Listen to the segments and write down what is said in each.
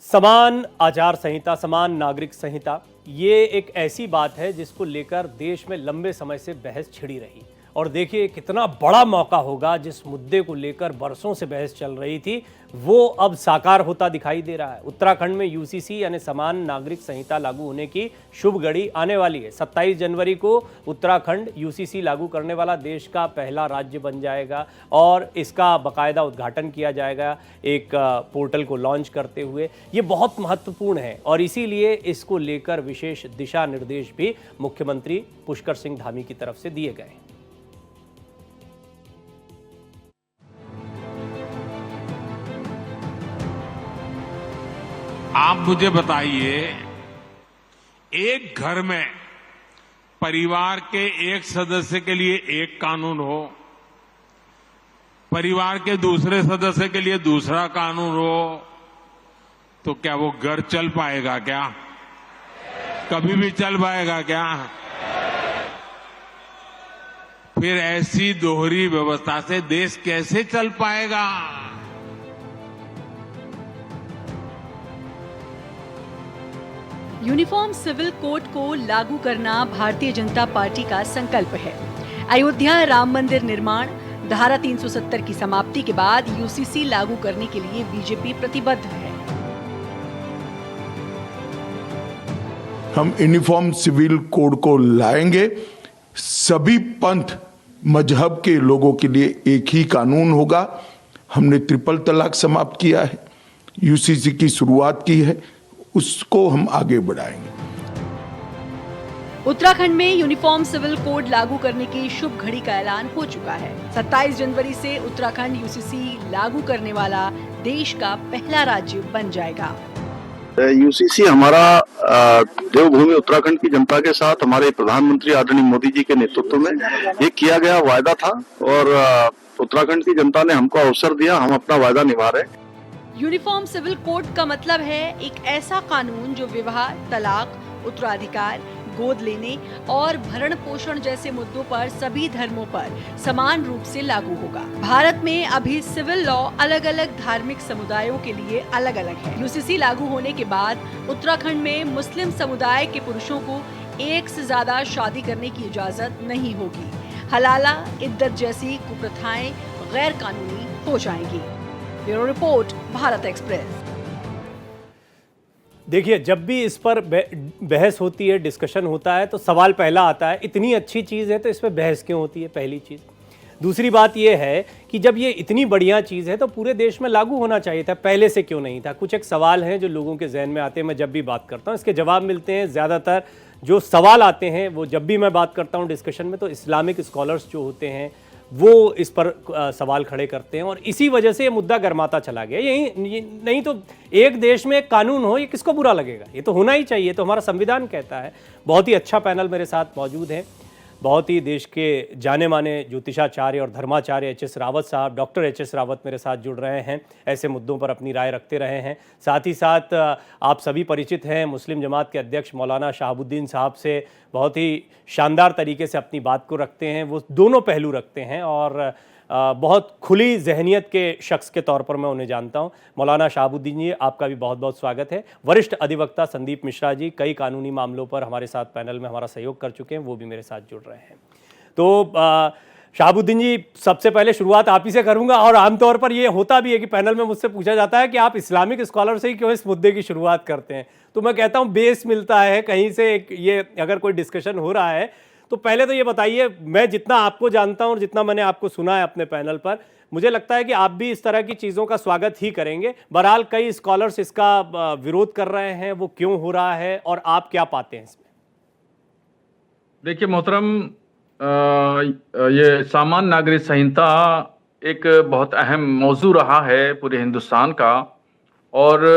समान आचार संहिता, समान नागरिक संहिता, ये एक ऐसी बात है जिसको लेकर देश में लंबे समय से बहस छिड़ी रही। और देखिए कितना बड़ा मौका होगा, जिस मुद्दे को लेकर बरसों से बहस चल रही थी वो अब साकार होता दिखाई दे रहा है। उत्तराखंड में यूसीसी यानी समान नागरिक संहिता लागू होने की शुभ घड़ी आने वाली है। 27 जनवरी को उत्तराखंड यूसीसी लागू करने वाला देश का पहला राज्य बन जाएगा और इसका बाकायदा उद्घाटन किया जाएगा एक पोर्टल को लॉन्च करते हुए। ये बहुत महत्वपूर्ण है और इसीलिए इसको लेकर विशेष दिशा निर्देश भी मुख्यमंत्री पुष्कर सिंह धामी की तरफ से दिए गए। आप मुझे बताइए, एक घर में परिवार के एक सदस्य के लिए एक कानून हो, परिवार के दूसरे सदस्य के लिए दूसरा कानून हो, तो क्या वो घर चल पाएगा? क्या कभी भी चल पाएगा क्या? फिर ऐसी दोहरी व्यवस्था से देश कैसे चल पाएगा? यूनिफॉर्म सिविल कोड को लागू करना भारतीय जनता पार्टी का संकल्प है। अयोध्या राम मंदिर निर्माण, धारा 370 की समाप्ति के बाद यूसीसी लागू करने के लिए बीजेपी प्रतिबद्ध है। हम यूनिफॉर्म सिविल कोड को लाएंगे। सभी पंथ मजहब के लोगों के लिए एक ही कानून होगा। हमने ट्रिपल तलाक समाप्त किया है, यूसीसी की शुरुआत की है, उसको हम आगे बढ़ाएंगे। उत्तराखंड में यूनिफॉर्म सिविल कोड लागू करने की शुभ घड़ी का ऐलान हो चुका है। 27 जनवरी से उत्तराखंड यूसीसी लागू करने वाला देश का पहला राज्य बन जाएगा। यूसीसी हमारा देवभूमि उत्तराखंड की जनता के साथ हमारे प्रधानमंत्री आदरणीय मोदी जी के नेतृत्व में ये किया गया वायदा था और उत्तराखंड की जनता ने हमको अवसर दिया, हम अपना वायदा निभा रहे हैं। यूनिफॉर्म सिविल कोड का मतलब है एक ऐसा कानून जो विवाह, तलाक, उत्तराधिकार, गोद लेने और भरण पोषण जैसे मुद्दों पर सभी धर्मों पर समान रूप से लागू होगा। भारत में अभी सिविल लॉ अलग अलग धार्मिक समुदायों के लिए अलग अलग है। यूसीसी लागू होने के बाद उत्तराखंड में मुस्लिम समुदाय के पुरुषों को एक से ज्यादा शादी करने की इजाजत नहीं होगी। हलाला, इद्दत जैसी कुप्रथाएं गैर कानूनी हो जाएंगी। Bureau report, Bharat express. देखिए, जब भी इस पर बहस होती है, डिस्कशन होता है, तो सवाल पहला आता है, इतनी अच्छी चीज़ है तो इस पर बहस क्यों होती है? पहली चीज़। दूसरी बात यह है कि जब ये इतनी बढ़िया चीज़ है तो पूरे देश में लागू होना चाहिए था, पहले से क्यों नहीं था? कुछ एक सवाल हैं जो लोगों के जहन में आते हैं। मैं जब भी बात करता हूँ इसके जवाब मिलते हैं। ज़्यादातर जो सवाल आते हैं वो जब भी मैं बात करता हूँ डिस्कशन में, तो इस्लामिक स्कॉलर्स जो होते हैं वो इस पर सवाल खड़े करते हैं और इसी वजह से ये मुद्दा गर्माता चला गया। यही नहीं तो एक देश में एक कानून हो, ये किसको बुरा लगेगा? ये तो होना ही चाहिए, तो हमारा संविधान कहता है। बहुत ही अच्छा पैनल मेरे साथ मौजूद है। बहुत ही देश के जाने माने ज्योतिषाचार्य और धर्माचार्य एच एस रावत साहब, डॉक्टर एच एस रावत मेरे साथ जुड़ रहे हैं, ऐसे मुद्दों पर अपनी राय रखते रहे हैं। साथ ही साथ आप सभी परिचित हैं मुस्लिम जमात के अध्यक्ष मौलाना शहाबुद्दीन साहब से, बहुत ही शानदार तरीके से अपनी बात को रखते हैं। वो दोनों पहलू रखते हैं और बहुत खुली जहनियत के शख्स के तौर पर मैं उन्हें जानता हूं। मौलाना शहाबुद्दीन जी, आपका भी बहुत बहुत स्वागत है। वरिष्ठ अधिवक्ता संदीप मिश्रा जी कई कानूनी मामलों पर हमारे साथ पैनल में हमारा सहयोग कर चुके हैं, वो भी मेरे साथ जुड़ रहे हैं। तो शहाबुद्दीन जी, सबसे पहले शुरुआत आप ही से करूंगा और आमतौर पर ये होता भी है कि पैनल में मुझसे पूछा जाता है कि आप इस्लामिक स्कॉलर से ही क्यों इस मुद्दे की शुरुआत करते हैं? तो मैं कहता हूँ बेस मिलता है कहीं से। ये अगर कोई डिस्कशन हो रहा है तो पहले तो ये बताइए, मैं जितना आपको जानता हूं और जितना मैंने आपको सुना है अपने पैनल पर, मुझे लगता है कि आप भी इस तरह की चीज़ों का स्वागत ही करेंगे। बहरहाल कई स्कॉलर्स इसका विरोध कर रहे हैं, वो क्यों हो रहा है और आप क्या पाते हैं इसमें? देखिए मोहतरम, ये सामान्य नागरिक संहिता एक बहुत अहम मौजू रहा है पूरे हिंदुस्तान का और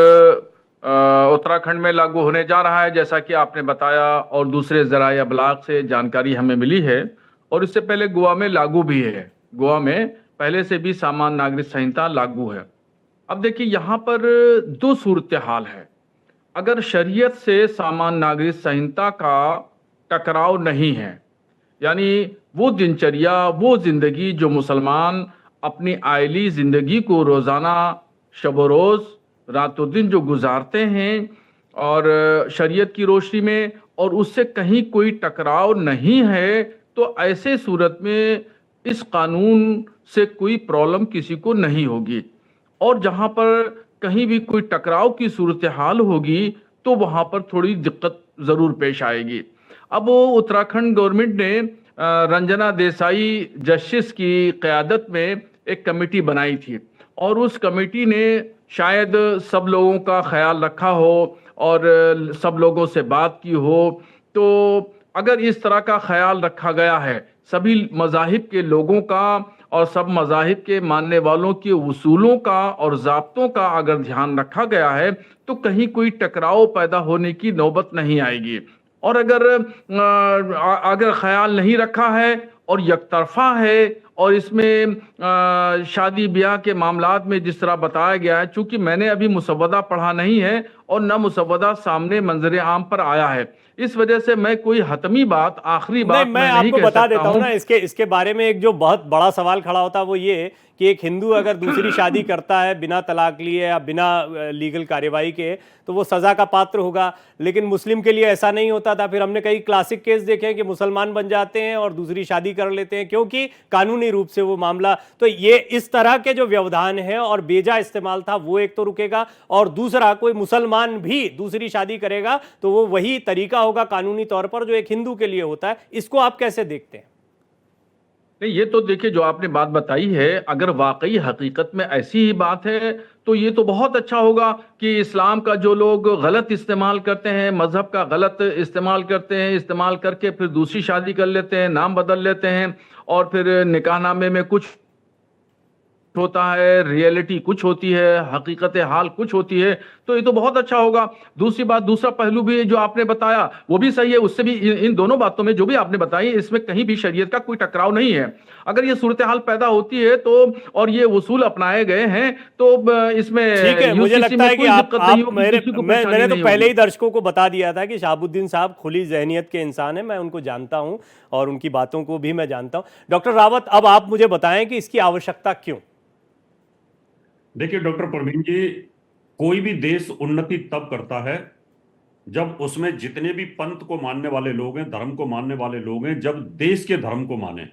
उत्तराखंड में लागू होने जा रहा है, जैसा कि आपने बताया और दूसरे ज़राए अबलाग से जानकारी हमें मिली है। और इससे पहले गोवा में लागू भी है। गोवा में पहले से भी सामान्य नागरिक संहिता लागू है। अब देखिए, यहाँ पर दो सूरत हाल है। अगर शरीयत से सामान्य नागरिक संहिता का टकराव नहीं है, यानी वो दिनचर्या, वो जिंदगी जो मुसलमान अपनी आयली जिंदगी को रोजाना शब रोज रातों दिन जो गुजारते हैं और शरीयत की रोशनी में, और उससे कहीं कोई टकराव नहीं है, तो ऐसे सूरत में इस कानून से कोई प्रॉब्लम किसी को नहीं होगी। और जहां पर कहीं भी कोई टकराव की सूरत हाल होगी तो वहां पर थोड़ी दिक्कत जरूर पेश आएगी। अब वो उत्तराखंड गवर्नमेंट ने रंजना देसाई जस्टिस की क़यादत में एक कमेटी बनाई थी, और उस कमेटी ने शायद सब लोगों का ख्याल रखा हो और सब लोगों से बात की हो। तो अगर इस तरह का ख्याल रखा गया है, सभी मज़ाहिब के लोगों का और सब मज़ाहिब के मानने वालों के उसूलों का और ज़ाब्तों का अगर ध्यान रखा गया है, तो कहीं कोई टकराव पैदा होने की नौबत नहीं आएगी। और अगर ख्याल नहीं रखा है और यकतरफा है, और इसमें शादी ब्याह के मामलात में जिस तरह बताया गया है, चूंकि मैंने अभी मुसव्वदा पढ़ा नहीं है और न मुसव्वदा सामने मंजर आम पर आया है, इस वजह से मैं कोई हतमी बात, आखिरी बात मैं मैं नहीं आपको कह बता सकता देता हूँ हूँ। ना, इसके बारे में एक जो बहुत बड़ा सवाल खड़ा होता है वो ये कि एक हिंदू अगर दूसरी शादी करता है बिना तलाक लिए या बिना लीगल कार्यवाही के, तो वो सज़ा का पात्र होगा। लेकिन मुस्लिम के लिए ऐसा नहीं होता था। फिर हमने कई क्लासिक केस देखे हैं कि मुसलमान बन जाते हैं और दूसरी शादी कर लेते हैं, क्योंकि कानूनी रूप से वो मामला। तो ये इस तरह के जो व्यवधान है और बेजा इस्तेमाल था, वो एक तो रुकेगा, और दूसरा कोई मुसलमान भी दूसरी शादी करेगा तो वो वही तरीका होगा कानूनी तौर पर जो एक हिंदू के लिए होता है। इसको आप कैसे देखते हैं? नहीं, ये तो देखिए, जो आपने बात बताई है, अगर वाकई हकीकत में ऐसी ही बात है तो ये तो बहुत अच्छा होगा कि इस्लाम का जो लोग गलत इस्तेमाल करते हैं, मजहब का गलत इस्तेमाल करते हैं, इस्तेमाल करके फिर दूसरी शादी कर लेते हैं, नाम बदल लेते हैं, और फिर निकाहनामे में कुछ होता है, रियलिटी कुछ होती है, हकीकत हाल कुछ होती है, तो ये तो बहुत अच्छा होगा। दूसरी बात, दूसरा पहलू भी जो आपने बताया वो भी सही है। उससे भी इन दोनों बातों में जो भी आपने बताई, इसमें कहीं भी शरीयत का कोई टकराव नहीं है। अगर ये सूरत हाल पैदा होती है तो, और ये उसूल अपनाए गए हैं, तो इसमें ठीक है, मुझे यूसीसी लगता में है कोई कि दिक्कत नहीं होगी, किसी को परेशानी मैंने तो नहीं पहले होगी। ही दर्शकों को बता दिया था कि शहाबुद्दीन साहब खुली जहनियत के इंसान हैं, मैं उनको जानता हूं और उनकी बातों को भी मैं जानता हूं। डॉक्टर रावत, अब आप मुझे बताएं कि इसकी आवश्यकता क्यों? देखिए डॉक्टर प्रवीण जी, कोई भी देश उन्नति तब करता है जब उसमें जितने भी पंथ को मानने वाले लोग हैं, धर्म को मानने वाले लोग हैं, जब देश के धर्म को माने।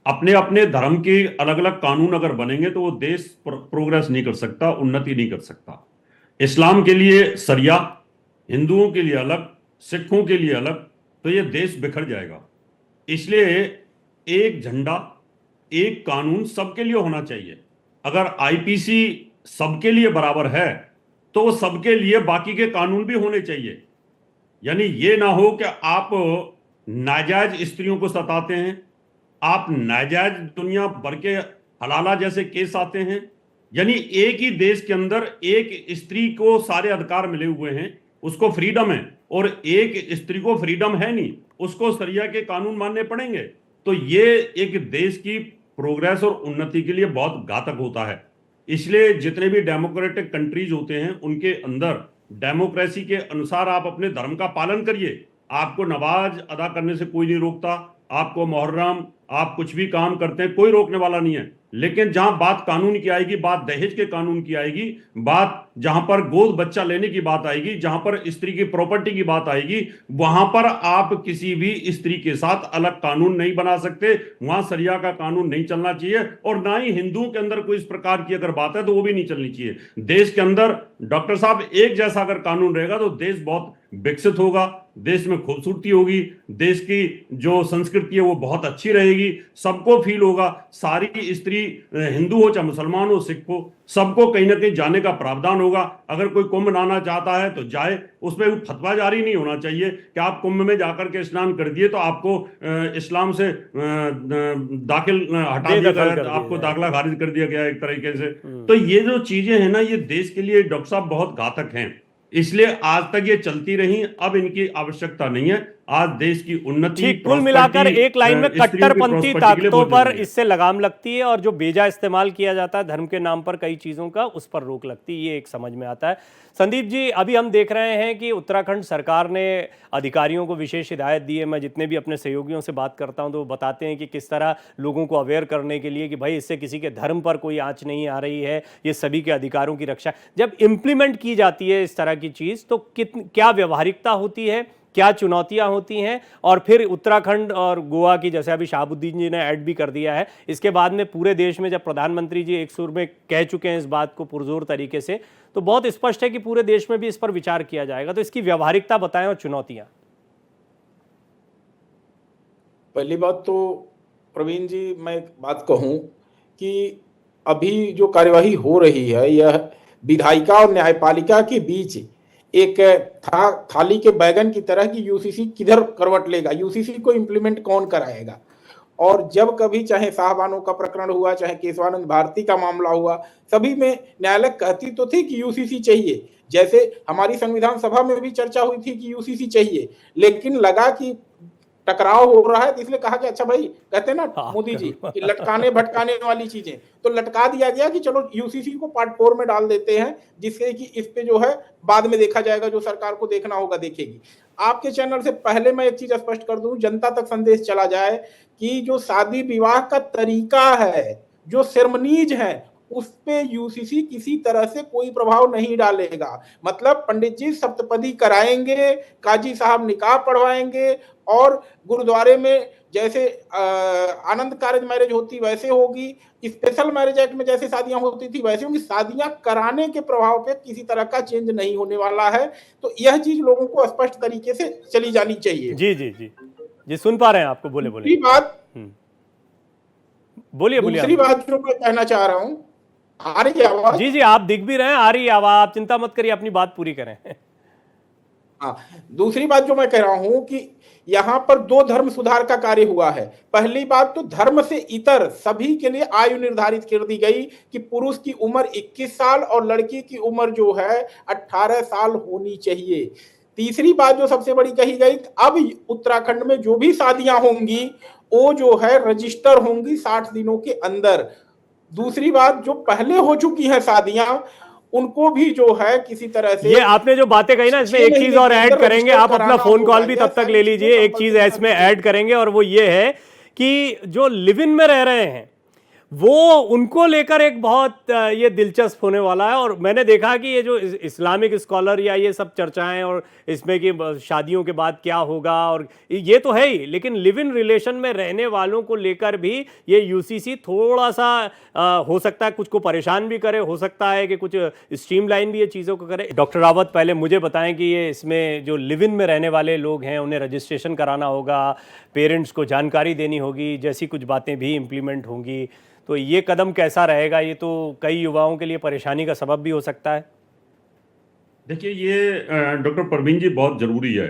अपने अपने धर्म के अलग अलग कानून अगर बनेंगे तो वो देश प्रोग्रेस नहीं कर सकता, उन्नति नहीं कर सकता। इस्लाम के लिए शरिया, हिंदुओं के लिए अलग, सिखों के लिए अलग, तो ये देश बिखर जाएगा। इसलिए एक झंडा, एक कानून सबके लिए होना चाहिए। अगर आईपीसी सबके लिए बराबर है तो वो सबके लिए बाकी के कानून भी होने चाहिए। यानी ये ना हो कि आप नाजायज स्त्रियों को सताते हैं, आप नाजायज दुनिया भर के हलाला जैसे केस आते हैं। यानी एक ही देश के अंदर एक स्त्री को सारे अधिकार मिले हुए हैं, उसको फ्रीडम है, और एक स्त्री को फ्रीडम है नहीं, उसको शरिया के कानून मानने पड़ेंगे। तो ये एक देश की प्रोग्रेस और उन्नति के लिए बहुत घातक होता है। इसलिए जितने भी डेमोक्रेटिक कंट्रीज होते हैं उनके अंदर डेमोक्रेसी के अनुसार आप अपने धर्म का पालन करिए। आपको नमाज अदा करने से कोई नहीं रोकता, आपको मुहर्रम, आप कुछ भी काम करते हैं कोई रोकने वाला नहीं है। लेकिन जहां बात कानून की आएगी, बात दहेज के कानून की आएगी, बात जहां पर गोद बच्चा लेने की बात आएगी, जहां पर स्त्री की प्रॉपर्टी की बात आएगी, वहां पर आप किसी भी स्त्री के साथ अलग कानून नहीं बना सकते। वहां शरिया का कानून नहीं चलना चाहिए, और ना ही हिंदुओं के अंदर कोई इस प्रकार की अगर बात है तो वो भी नहीं चलनी चाहिए। देश के अंदर डॉक्टर साहब एक जैसा अगर कानून रहेगा तो देश बहुत विकसित होगा, देश में खूबसूरती होगी, देश की जो संस्कृति है वो बहुत अच्छी रहेगी, सबको फील होगा। सारी स्त्री हिंदू हो चाहे मुसलमान हो, सिख हो, सबको कहीं ना कहीं जाने का प्रावधान होगा। अगर कोई कुंभ नहाना चाहता है तो जाए, उसमें फतवा जारी नहीं होना चाहिए कि आप कुंभ में जाकर के स्नान कर दिए तो आपको इस्लाम से दाखिल हटा दिया गया, आपको दाखिला खारिज कर दिया गया एक तरीके से। तो ये जो चीजें हैं ना, ये देश के लिए डॉक्टर साहब बहुत घातक हैं। इसलिए आज तक ये चलती रही, अब इनकी आवश्यकता नहीं है। आज देश की उन्नति, ठीक, कुल मिलाकर एक लाइन में स्त्रियों की कट्टरपंथी prosperity के लिए ताकतों बहुत पर जरूरी है। इससे लगाम लगती है, और जो बेजा इस्तेमाल किया जाता है धर्म के नाम पर कई चीजों का, उस पर रोक लगती है। ये एक समझ में आता है। संदीप जी, अभी हम देख रहे हैं कि उत्तराखंड सरकार ने अधिकारियों को विशेष हिदायत दी है। मैं जितने भी अपने सहयोगियों से बात करता हूं तो वो बताते हैं कि किस तरह लोगों को अवेयर करने के लिए कि भाई इससे किसी के धर्म पर कोई आंच नहीं आ रही है, ये सभी के अधिकारों की रक्षा। जब इम्प्लीमेंट की जाती है इस तरह की चीज तो क्या व्यवहारिकता होती है, क्या चुनौतियां होती हैं, और फिर उत्तराखंड और गोवा की, जैसे अभी शहाबुद्दीन जी ने ऐड भी कर दिया है, इसके बाद में पूरे देश में जब प्रधानमंत्री जी एक सुर में कह चुके हैं इस बात को पुरजोर तरीके से, तो बहुत स्पष्ट है कि पूरे देश में भी इस पर विचार किया जाएगा। तो इसकी व्यवहारिकता बताएं और चुनौतियां। पहली बात तो प्रवीण जी, मैं एक बात कहूं कि अभी जो कार्यवाही हो रही है यह विधायिका और न्यायपालिका के बीच एक थाली के बैगन की तरह की यूसीसी किधर करवट लेगा, यूसीसी को इम्प्लीमेंट कौन कराएगा। और जब कभी चाहे साहबानों का प्रकरण हुआ, चाहे केशवानंद भारती का मामला हुआ, सभी में न्यायालय कहती तो थी कि यूसीसी चाहिए। जैसे हमारी संविधान सभा में भी चर्चा हुई थी कि यूसीसी चाहिए, लेकिन लगा कि टकराव हो रहा है तो इसलिए कहा कि अच्छा भाई, कहते हैं ना मोदी जी कि लटकाने भटकाने वाली चीजें, तो लटका दिया गया कि चलो यूसीसी को पार्ट 4 में डाल देते हैं, जिससे कि इस पे जो है बाद में देखा जाएगा, जो सरकार को देखना होगा देखेगी। आपके चैनल से पहले मैं एक चीज स्पष्ट कर दूं, जनता तक संदेश चला जाए कि जो शादी विवाह का तरीका है, जो सेरेमनीज है, उस पे यूसीसी किसी तरह से कोई प्रभाव नहीं डालेगा। मतलब पंडित जी सप्तपदी कराएंगे, काजी साहब निकाह पढ़वाएंगे, और गुरुद्वारे में जैसे आनंद कारज मैरिज होती वैसे होगी, स्पेशल मैरिज एक्ट में जैसे शादियां होती थी वैसे होंगी। शादियां कराने के प्रभाव पे किसी तरह का चेंज नहीं होने वाला है। तो यह चीज लोगों को स्पष्ट तरीके से चली जानी चाहिए। जी जी जी जी, सुन पा रहे हैं आपको, बोले बोले। बोलिए बोलिए। दूसरी बात जो मैं कहना चाह रहा हूँ, आ रही है आवाज? जी जी, आप दिख भी रहे हैं, आ रही है आवाज, आप चिंता मत करिए, अपनी बात पूरी करें। हाँ, दूसरी बात जो मैं कह रहा हूं कि यहां पर 2 धर्म सुधार का कार्य हुआ है। पहली बात तो धर्म से इतर सभी के लिए आयु निर्धारित कर दी गई कि पुरुष की उम्र 21 साल और लड़की की उम्र जो है 18 साल होनी चाहिए। तीसरी बात जो सबसे बड़ी कही गई, अब उत्तराखंड में जो भी शादियां होंगी वो जो है रजिस्टर होंगी 60 दिनों के अंदर। दूसरी बात, जो पहले हो चुकी हैं शादियां, उनको भी जो है किसी तरह से, ये आपने जो बातें कही ना, इसमें एक चीज और ऐड करेंगे, आप अपना फोन कॉल भी तब तक ले लीजिए। एक चीज इसमें ऐड करेंगे और वो ये है कि जो लिव इन में रह रहे हैं वो उनको लेकर एक बहुत ये दिलचस्प होने वाला है। और मैंने देखा कि ये जो इस्लामिक स्कॉलर या ये सब चर्चाएं और इसमें कि शादियों के बाद क्या होगा, और ये तो है ही, लेकिन लिव इन रिलेशन में रहने वालों को लेकर भी ये यूसीसी थोड़ा सा हो सकता है कुछ को परेशान भी करे, हो सकता है कि कुछ स्ट्रीमलाइन भी ये चीज़ों को करे। डॉक्टर रावत, पहले मुझे बताएं कि ये इसमें जो लिव इन में रहने वाले लोग हैं उन्हें रजिस्ट्रेशन कराना होगा, पेरेंट्स को जानकारी देनी होगी, जैसी कुछ बातें भी इम्प्लीमेंट होंगी, तो ये कदम कैसा रहेगा? ये तो कई युवाओं के लिए परेशानी का सबब भी हो सकता है। देखिए, ये डॉक्टर परवीन जी बहुत जरूरी है।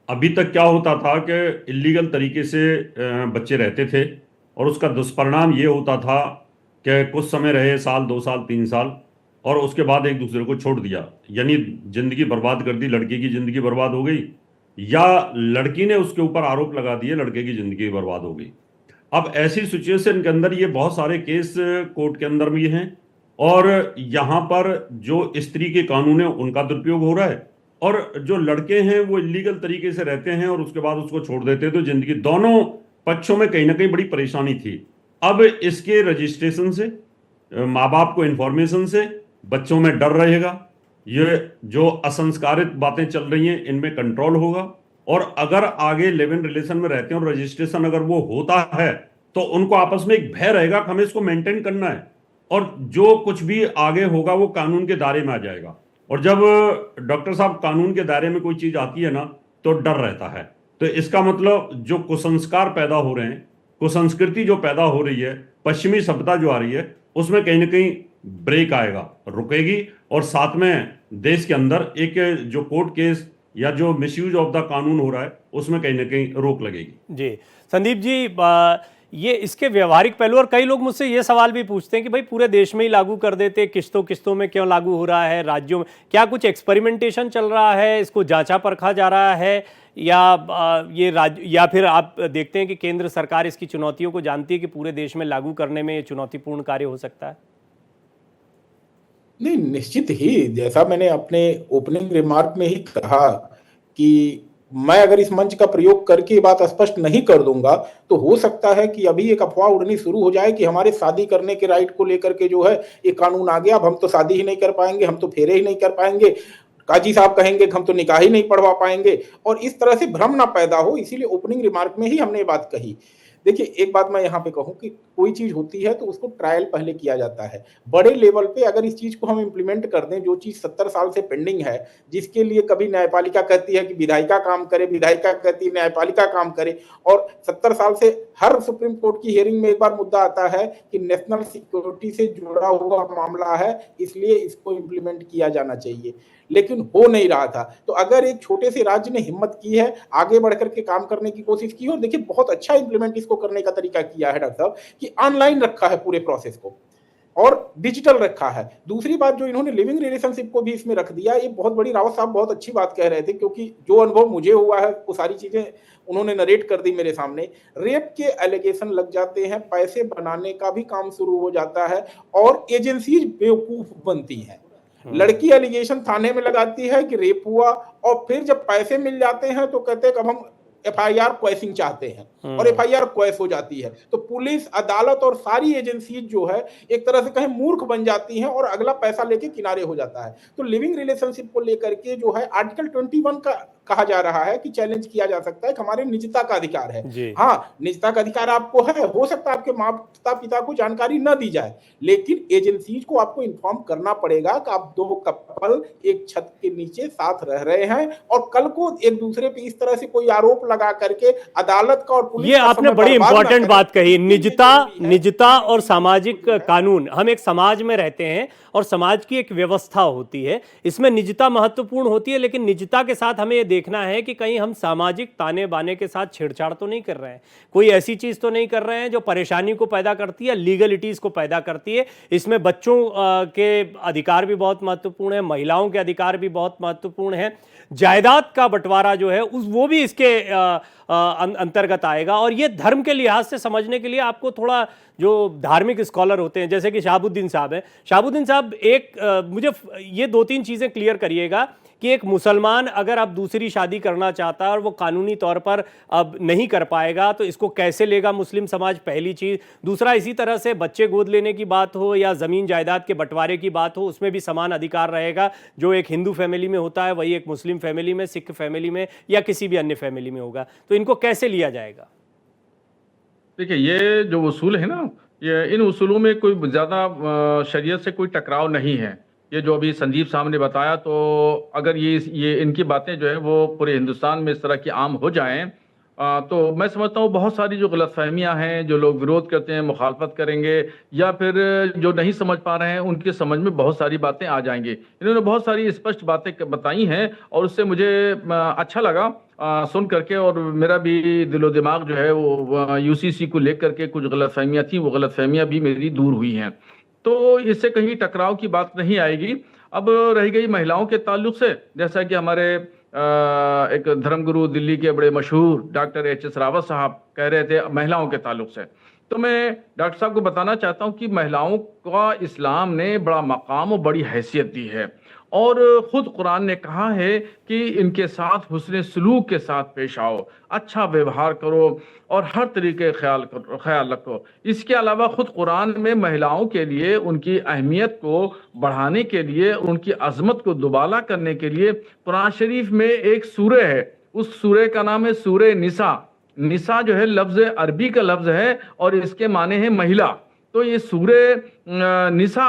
अभी तक क्या होता था कि इलीगल तरीके से बच्चे रहते थे और उसका दुष्परिणाम ये होता था कि कुछ समय रहे, साल 2 साल 3 साल, और उसके बाद एक दूसरे को छोड़ दिया, यानी जिंदगी बर्बाद कर दी। लड़की की जिंदगी बर्बाद हो गई या लड़की ने उसके ऊपर आरोप लगा दिए, लड़के की जिंदगी बर्बाद हो गई। अब ऐसी सिचुएशन के अंदर ये बहुत सारे केस कोर्ट के अंदर भी हैं और यहाँ पर जो स्त्री के कानून है उनका दुरुपयोग हो रहा है, और जो लड़के हैं वो इलीगल तरीके से रहते हैं और उसके बाद उसको छोड़ देते हैं। तो जिंदगी दोनों पक्षों में कहीं ना कहीं बड़ी परेशानी थी। अब इसके रजिस्ट्रेशन से, माँ बाप को इन्फॉर्मेशन से बच्चों में डर रहेगा, ये जो असंस्कारित बातें चल रही हैं इनमें कंट्रोल होगा, और अगर आगे लिव इन रिलेशन में रहते हैं और रजिस्ट्रेशन अगर वो होता है तो उनको आपस में एक भय रहेगा कि हमें इसको मेंटेन करना है, और जो कुछ भी आगे होगा वो कानून के दायरे में आ जाएगा। और जब डॉक्टर साहब कानून के दायरे में कोई चीज आती है ना तो डर रहता है। तो इसका मतलब जो कुसंस्कार पैदा हो रहे हैं, कुसंस्कृति जो पैदा हो रही है, पश्चिमी सभ्यता जो आ रही है, उसमें कहीं ना कहीं ब्रेक आएगा, रुकेगी, और साथ में देश के अंदर एक जो कोर्ट केस या जो मिसयूज ऑफ द कानून हो रहा है उसमें कहीं ना कहीं रोक लगेगी। जी संदीप जी, ये इसके व्यवहारिक पहलू, और कई लोग मुझसे ये सवाल भी पूछते हैं कि भाई पूरे देश में ही लागू कर देते, किस्तों किस्तों में क्यों लागू हो रहा है, राज्यों में क्या कुछ एक्सपेरिमेंटेशन चल रहा है, इसको जांचा परखा जा रहा है, या फिर आप देखते हैं कि केंद्र सरकार इसकी चुनौतियों को जानती है कि पूरे देश में लागू करने में ये चुनौतीपूर्ण कार्य हो सकता है? नहीं, निश्चित ही, जैसा मैंने अपने ओपनिंग रिमार्क में ही कहा कि मैं अगर इस मंच का प्रयोग करके ये बात स्पष्ट नहीं कर दूंगा तो हो सकता है कि अभी एक अफवाह उड़नी शुरू हो जाए कि हमारे शादी करने के राइट को लेकर के जो है एक कानून आ गया, अब हम तो शादी ही नहीं कर पाएंगे, हम तो फेरे ही नहीं कर पाएंगे, काजी साहब कहेंगे कि हम तो निकाह ही नहीं पढ़वा पाएंगे, और इस तरह से भ्रम ना पैदा हो, इसीलिए ओपनिंग रिमार्क में ही हमने ये बात कही। देखिए, एक बात मैं यहाँ पे कहूँ कि कोई चीज होती है तो उसको ट्रायल पहले किया जाता है। बड़े लेवल पे अगर इस चीज को हम इम्प्लीमेंट कर दें, जो चीज 70 साल से पेंडिंग है, जिसके लिए कभी न्यायपालिका कहती है कि विधायिका काम करे, विधायिका कहती है न्यायपालिका काम करे, और 70 साल से हर सुप्रीम कोर्ट की हियरिंग में एक बार मुद्दा आता है कि नेशनल सिक्योरिटी से जुड़ा हुआ मामला है, इसलिए इसको इम्प्लीमेंट किया जाना चाहिए, लेकिन हो नहीं रहा था। तो अगर एक छोटे से राज्य ने हिम्मत की है, आगे बढ़कर के काम करने की कोशिश की, और देखिए बहुत अच्छा इंप्लीमेंट इसको करने का तरीका किया है डॉक्टर साहब कि ऑनलाइन रखा है पूरे प्रोसेस को और डिजिटल रखा है। दूसरी बात, जो इन्होंने लिविंग रिलेशनशिप को भी इसमें रख दिया, ये बहुत बड़ी, रावत साहब बहुत अच्छी बात कह रहे थे, क्योंकि जो अनुभव मुझे हुआ है वो सारी चीजें उन्होंने नरेट कर दी मेरे सामने। रेप के एलिगेशन लग जाते हैं, पैसे बनाने का भी काम शुरू हो जाता है, और एजेंसीज बेवकूफ बनती हैं। लड़की एलिगेशन थाने में लगाती है कि रेप हुआ, और फिर जब पैसे मिल जाते हैं तो कहते हैं कि अब हम एफआईआर क्वैशिंग चाहते हैं, और एफआईआर क्वैश हो जाती है। तो पुलिस, अदालत और सारी एजेंसी जो है एक तरह से कहें मूर्ख बन जाती हैं, और अगला पैसा लेके किनारे हो जाता है। तो लिविंग रिलेशनशिप को लेकर के जो है आर्टिकल 21 का कहा जा रहा है कि चैलेंज किया जा सकता है कि हमारे निजता का अधिकार है। हाँ, निजता का अधिकार आपको है, हो सकता है आपके माता पिता को जानकारी न दी जाए, लेकिन एजेंसीज को आपको इन्फॉर्म करना पड़ेगा कि आप दो कपल एक छत के नीचे साथ रह रहे हैं, और कल को एक दूसरे पे इस तरह से कोई आरोप लगा करके अदालत का और पुलिस, ये आपने बड़ी इंपॉर्टेंट बात कही, निजता और सामाजिक कानून। हम एक समाज में रहते हैं और समाज की एक व्यवस्था होती है, इसमें निजता महत्वपूर्ण होती है, लेकिन निजता के साथ हमें ये देखना है कि कहीं हम सामाजिक ताने बाने के साथ छेड़छाड़ तो नहीं कर रहे हैं, कोई ऐसी चीज तो नहीं कर रहे हैं जो परेशानी को पैदा करती है, लीगलिटीज को पैदा करती है। इसमें बच्चों के अधिकार भी बहुत महत्वपूर्ण है, महिलाओं के अधिकार भी बहुत महत्वपूर्ण है, जायदाद का बंटवारा जो है वो भी इसके अंतर्गत आएगा। और ये धर्म के लिहाज से समझने के लिए आपको थोड़ा, जो धार्मिक स्कॉलर होते हैं जैसे कि शहाबुद्दीन साहब हैं, शहाबुद्दीन साहब मुझे ये 2-3 चीज़ें क्लियर करिएगा कि एक मुसलमान अगर अब दूसरी शादी करना चाहता है और वो कानूनी तौर पर अब नहीं कर पाएगा तो इसको कैसे लेगा मुस्लिम समाज, पहली चीज़। दूसरा, इसी तरह से बच्चे गोद लेने की बात हो या ज़मीन जायदाद के बंटवारे की बात हो, उसमें भी समान अधिकार रहेगा, जो एक हिंदू फैमिली में होता है वही एक मुस्लिम फैमिली में, सिख फैमिली में या किसी भी अन्य फैमिली में होगा। तो इनको कैसे लिया जाएगा? देखिए, ये जो उसूल है ना, ये इन उसूलों में कोई ज़्यादा शरीयत से कोई टकराव नहीं है। ये जो अभी संजीव साहब ने बताया, तो अगर ये इनकी बातें जो है वो पूरे हिंदुस्तान में इस तरह की आम हो जाएं, तो मैं समझता हूँ बहुत सारी जो गलतफहमियां हैं, जो लोग विरोध करते हैं, मुखालफत करेंगे, या फिर जो नहीं समझ पा रहे हैं उनके समझ में बहुत सारी बातें आ जाएंगी। इन्होंने बहुत सारी स्पष्ट बातें बताई हैं और उससे मुझे अच्छा लगा सुन करके, और मेरा भी दिलो दिमाग जो है वो यूसीसी को लेकर के कुछ गलतफहमियां थी, वो गलतफहमियां भी मेरी दूर हुई हैं। तो इससे कहीं टकराव की बात नहीं आएगी। अब रही गई महिलाओं के ताल्लुक से, जैसा कि हमारे एक धर्मगुरु दिल्ली के बड़े मशहूर डॉक्टर एच.एस. रावत साहब कह रहे थे महिलाओं के ताल्लुक से, तो मैं डॉक्टर साहब को बताना चाहता हूं कि महिलाओं का इस्लाम ने बड़ा मकाम और बड़ी हैसियत दी है, और खुद कुरान ने कहा है कि इनके साथ हुस्न सलूक के साथ पेश आओ, अच्छा व्यवहार करो और हर तरीके ख्याल रखो। इसके अलावा खुद कुरान में महिलाओं के लिए उनकी अहमियत को बढ़ाने के लिए, उनकी अजमत को दुबाला करने के लिए कुरान शरीफ में एक सूरह है, उस सूरह का नाम है सूरह निसा। निसा जो है लफ्ज़ अरबी का लफ्ज़ है और इसके माने हैं महिला। तो ये सूरह निसा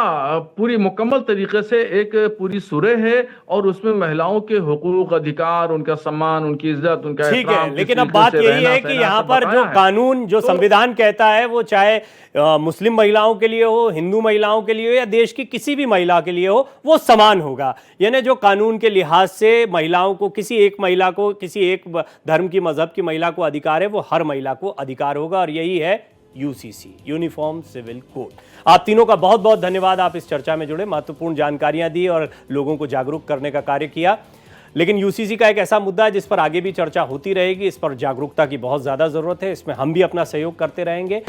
पूरी मुकम्मल तरीके से एक पूरी सूरह है, और उसमें महिलाओं के हुकूक, अधिकार, उनका सम्मान, उनकी इज्जत, उनका ठीक है। लेकिन अब बात यही है कि यहाँ पर जो कानून, जो संविधान कहता है, वो चाहे मुस्लिम महिलाओं के लिए हो, हिंदू महिलाओं के लिए हो या देश की किसी भी महिला के लिए हो, वो समान होगा। यानी जो कानून के लिहाज से महिलाओं को, किसी एक महिला को, किसी एक धर्म की, मजहब की महिला को अधिकार है, वो हर महिला को अधिकार होगा, और यही है यूसीसी, यूनिफॉर्म सिविल कोड। आप तीनों का बहुत बहुत धन्यवाद, आप इस चर्चा में जुड़े, महत्वपूर्ण जानकारियां दी और लोगों को जागरूक करने का कार्य किया। लेकिन यूसीसी का एक ऐसा मुद्दा है जिस पर आगे भी चर्चा होती रहेगी, इस पर जागरूकता की बहुत ज़्यादा ज़रूरत है, इसमें हम भी अपना सहयोग करते रहेंगे।